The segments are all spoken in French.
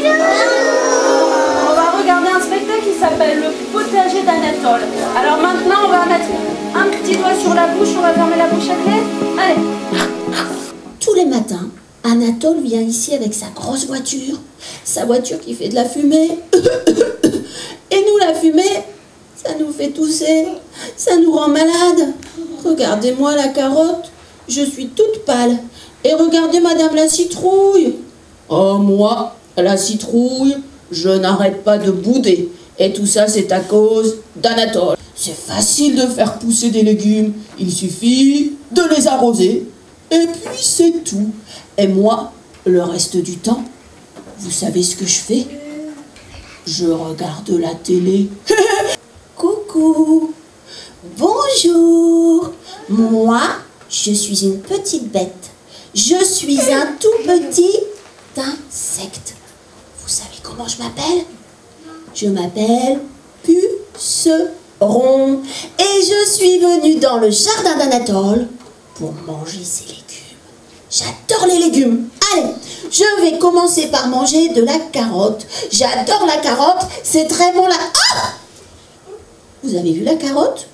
On va regarder un spectacle qui s'appelle Le potager d'Anatole. Alors maintenant, on va mettre un petit doigt sur la bouche, on va fermer la bouche à clé. Allez. Tous les matins, Anatole vient ici avec sa grosse voiture. Sa voiture qui fait de la fumée. Et nous, la fumée, ça nous fait tousser. Ça nous rend malade. Regardez-moi la carotte. Je suis toute pâle. Et regardez Madame la citrouille. Oh, moi, la citrouille, je n'arrête pas de bouder. Et tout ça, c'est à cause d'Anatole. C'est facile de faire pousser des légumes. Il suffit de les arroser. Et puis c'est tout. Et moi, le reste du temps, vous savez ce que je fais? Je regarde la télé. Coucou. Bonjour. Moi, je suis une petite bête. Je suis un tout petit insecte. Vous savez comment je m'appelle? Je m'appelle Puceron. Et je suis venue dans le jardin d'Anatole pour manger ses légumes. J'adore les légumes. Allez, je vais commencer par manger de la carotte. J'adore la carotte, c'est très bon là. Ah! Vous avez vu la carotte?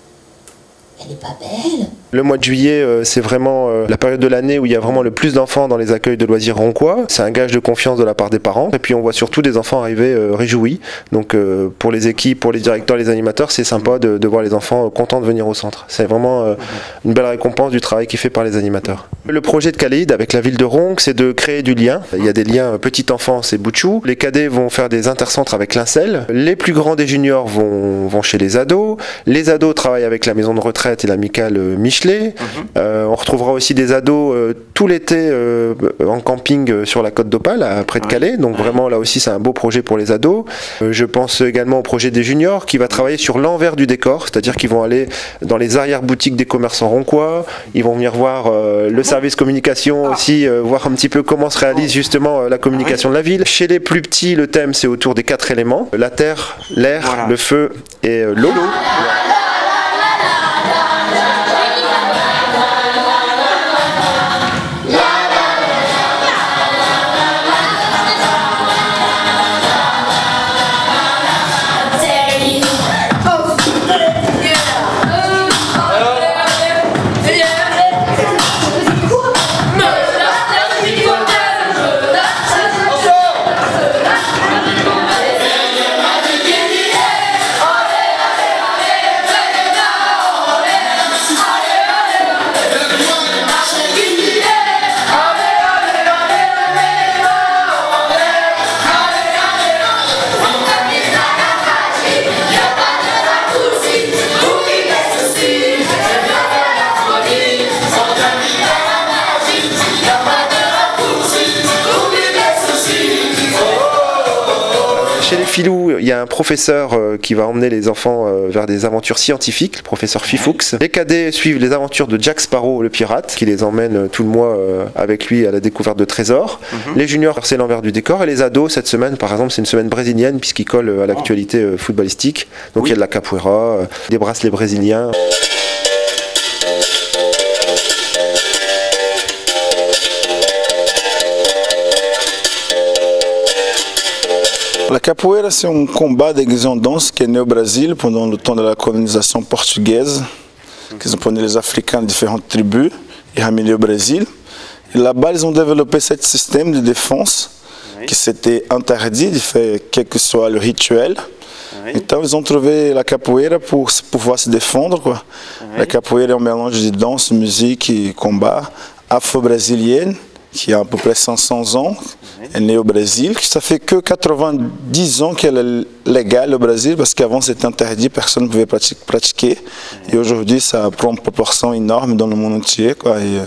Elle n'est pas belle. Le mois de juillet, c'est vraiment la période de l'année où il y a vraiment le plus d'enfants dans les accueils de loisirs roncois. C'est un gage de confiance de la part des parents. Et puis on voit surtout des enfants arriver réjouis. Donc pour les équipes, pour les directeurs, les animateurs, c'est sympa de voir les enfants contents de venir au centre. C'est vraiment une belle récompense du travail qui est fait par les animateurs. Le projet de Khalid avec la ville de Ronc, c'est de créer du lien. Il y a des liens petite enfance et Boutchou. Les cadets vont faire des intercentres avec l'Incel. Les plus grands des juniors vont chez les ados. Les ados travaillent avec la maison de retraite et l'amicale Michelet. On retrouvera aussi des ados tout l'été en camping sur la côte d'Opale, près de Calais. Donc vraiment là aussi c'est un beau projet pour les ados. Je pense également au projet des juniors qui va travailler sur l'envers du décor, c'est-à-dire qu'ils vont aller dans les arrière-boutiques des commerçants roncois. Ils vont venir voir le service communication aussi, voir un petit peu comment se réalise justement la communication de la ville. Chez les plus petits, le thème c'est autour des 4 éléments: la terre, l'air, le feu et l'eau. Chez les filous, il y a un professeur qui va emmener les enfants vers des aventures scientifiques, le professeur Fifoux. Les cadets suivent les aventures de Jack Sparrow, le pirate, qui les emmène tout le mois avec lui à la découverte de trésors. Les juniors, c'est l'envers du décor. Et les ados, cette semaine, par exemple, c'est une semaine brésilienne, puisqu'ils collent à l'actualité footballistique. Donc il y a de la capoeira, des bracelets brésiliens. La capoeira, c'est un combat déguisé en danse qui est né au Brésil pendant le temps de la colonisation portugaise, qu'ils ont pris les Africains de différentes tribus et ramenés au Brésil. Et là-bas, ils ont développé ce système de défense qui s'était interdit de faire quel que soit le rituel. Então, ils ont trouvé la capoeira pour pouvoir se défendre, quoi. La capoeira est un mélange de danse, musique et combat afro-brésilienne, qui a à peu près 500 ans, elle est née au Brésil. Ça fait que 90 ans qu'elle est légale au Brésil, parce qu'avant c'était interdit, personne ne pouvait pratiquer. Et aujourd'hui ça prend une proportion énorme dans le monde entier, quoi, et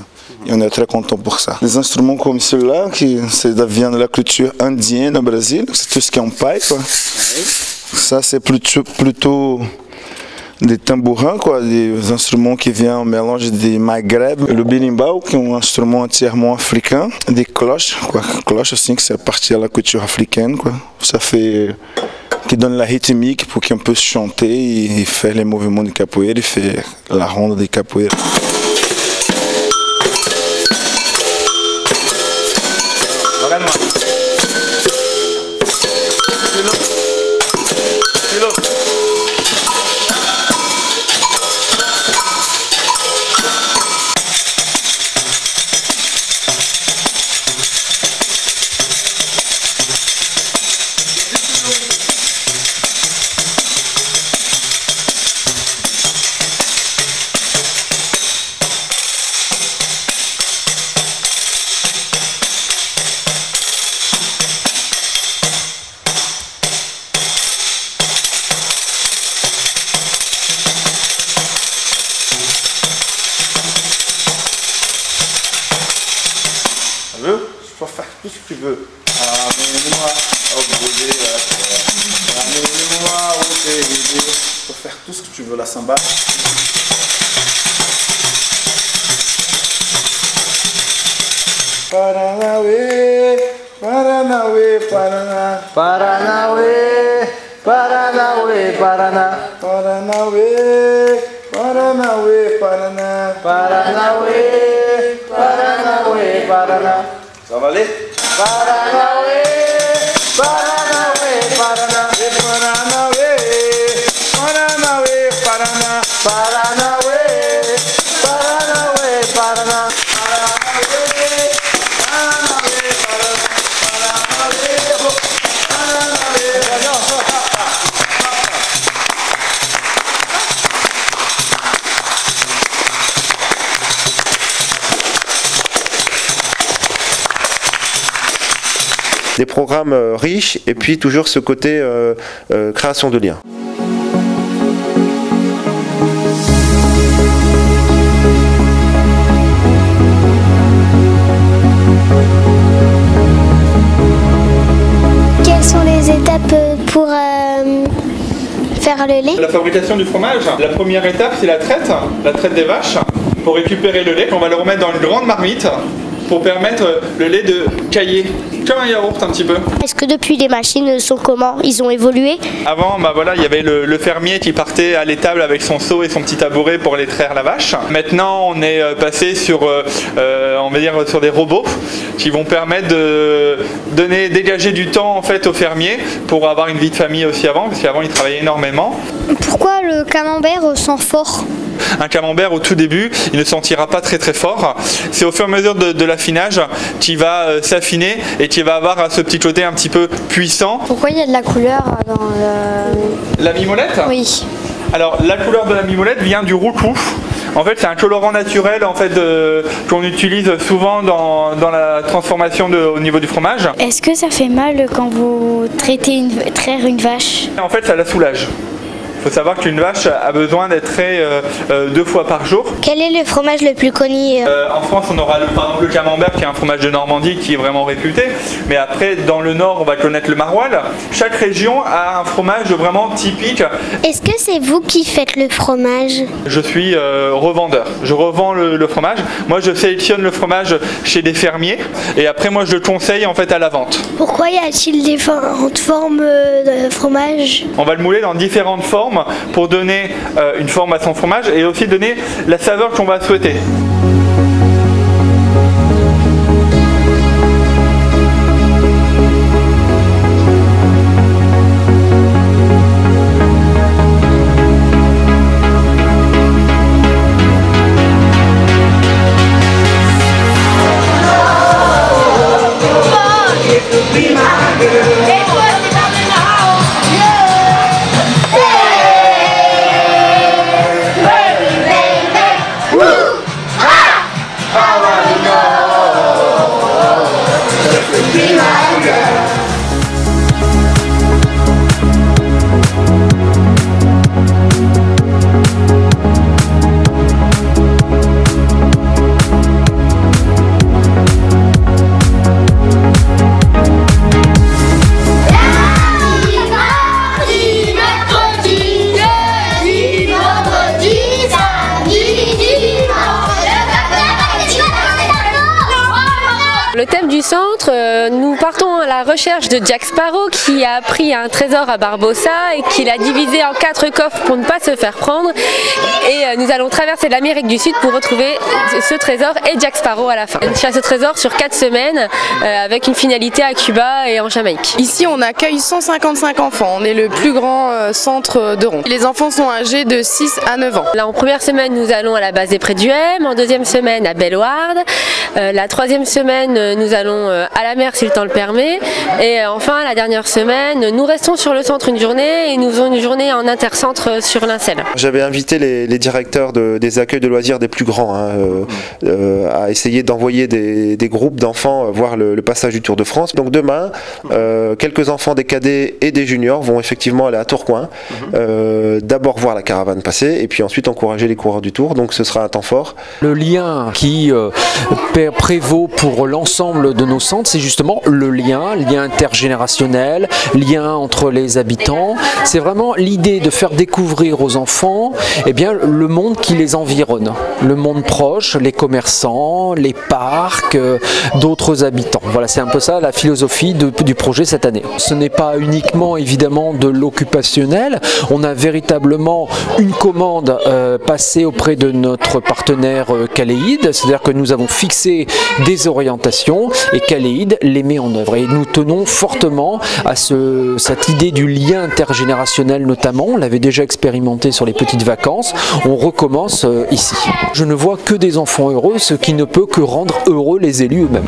on est très content pour ça. Les instruments comme celui-là, qui viennent de la culture indienne au Brésil, c'est tout ce qui est en paille, quoi. Ça c'est plutôt des tambourins, quoi, des instruments qui viennent en mélange des Maghreb, le berimbau, qui est un instrument entièrement africain, des cloches, quoi, cloches aussi, que c'est partie de la culture africaine, quoi. Ça fait, qui donne la rythmique pour qu'on puisse chanter et faire les mouvements de capoeira et faire la ronde de capoeira. Tu peux faire tout ce que tu veux. Amène-moi au bout de la terre. Amène-moi au pays. Tu peux faire tout ce que tu veux, la samba. Paranauê, Paranauê, Paraná. Paranauê, Paranauê, Paraná. Paranauê, Paranauê, Paraná. Paranauê, Paranauê, Paraná. Ça va aller? Paranauê, Paranauê, Paraná. Paranauê, Paranauê, Paraná. Paranauê, Paranauê, Paraná. Des programmes riches et puis toujours ce côté création de liens. Quelles sont les étapes pour faire le lait? La fabrication du fromage, la première étape c'est la traite des vaches. Pour récupérer le lait, on va le remettre dans une grande marmite pour permettre le lait de cailler, comme un yaourt un petit peu. Est-ce que depuis les machines sont comment? Ils ont évolué? Avant, voilà, il y avait le fermier qui partait à l'étable avec son seau et son petit tabouret pour aller traire la vache. Maintenant, on est passé sur, on va dire, sur des robots qui vont permettre de dégager du temps en fait aux fermiers pour avoir une vie de famille aussi avant, parce qu'avant ils travaillaient énormément. Pourquoi le camembert sent fort? Un camembert au tout début, il ne sentira pas très très fort. C'est au fur et à mesure de l'affinage qu'il va s'affiner et qu'il va avoir ce petit côté un petit peu puissant. Pourquoi il y a de la couleur dans le... La mimolette? Oui. Alors la couleur de la mimolette vient du roucou. En fait, c'est un colorant naturel en fait, qu'on utilise souvent dans la transformation au niveau du fromage. Est-ce que ça fait mal quand vous traire une vache? En fait, ça la soulage. Il faut savoir qu'une vache a besoin d'être traitée 2 fois par jour. Quel est le fromage le plus connu? En France, on aura par exemple le camembert qui est un fromage de Normandie qui est vraiment réputé. Mais après, dans le nord, on va connaître le maroilles. Chaque région a un fromage vraiment typique. Est-ce que c'est vous qui faites le fromage? Je suis revendeur. Je revends le fromage. Moi, je sélectionne le fromage chez des fermiers. Et après, moi, je le conseille en fait à la vente. Pourquoi y a-t-il différentes formes de fromage? On va le mouler dans différentes formes pour donner une forme à son fromage et aussi donner la saveur qu'on va souhaiter. recherche de Jack Sparrow qui a pris un trésor à Barbossa et qui l'a divisé en 4 coffres pour ne pas se faire prendre. Et nous allons traverser l'Amérique du Sud pour retrouver ce trésor et Jack Sparrow à la fin. Une chasse au trésor sur 4 semaines avec une finalité à Cuba et en Jamaïque. Ici on accueille 155 enfants, on est le plus grand centre de Ronde. Les enfants sont âgés de 6 à 9 ans. Là en première semaine nous allons à la base des Prés du M, en deuxième semaine à Bellewaerde, la troisième semaine nous allons à la mer si le temps le permet et enfin la dernière semaine nous restons sur le centre une journée et nous faisons une journée en intercentre sur l'Incel. J'avais invité les directeurs des accueils de loisirs des plus grands à essayer d'envoyer des groupes d'enfants voir le passage du Tour de France. Donc demain, quelques enfants des cadets et des juniors vont effectivement aller à Tourcoing, d'abord voir la caravane passer et puis ensuite encourager les coureurs du Tour. Donc ce sera un temps fort. Le lien qui prévaut pour l'ensemble de nos centres, c'est justement le lien intergénérationnel, lien entre les habitants. C'est vraiment l'idée de faire découvrir aux enfants le monde qui les environne, le monde proche, les commerçants, les parcs, d'autres habitants. Voilà, c'est un peu ça la philosophie du projet cette année. Ce n'est pas uniquement évidemment de l'occupationnel, on a véritablement une commande passée auprès de notre partenaire Caléide, c'est-à-dire que nous avons fixé des orientations et Caléide les met en œuvre. Et nous tenons fortement à cette idée du lien intergénérationnel notamment, on l'avait déjà expérimenté sur les petites vacances, on recommence ici. Je ne vois que des enfants heureux, ce qui ne peut que rendre heureux les élus eux-mêmes.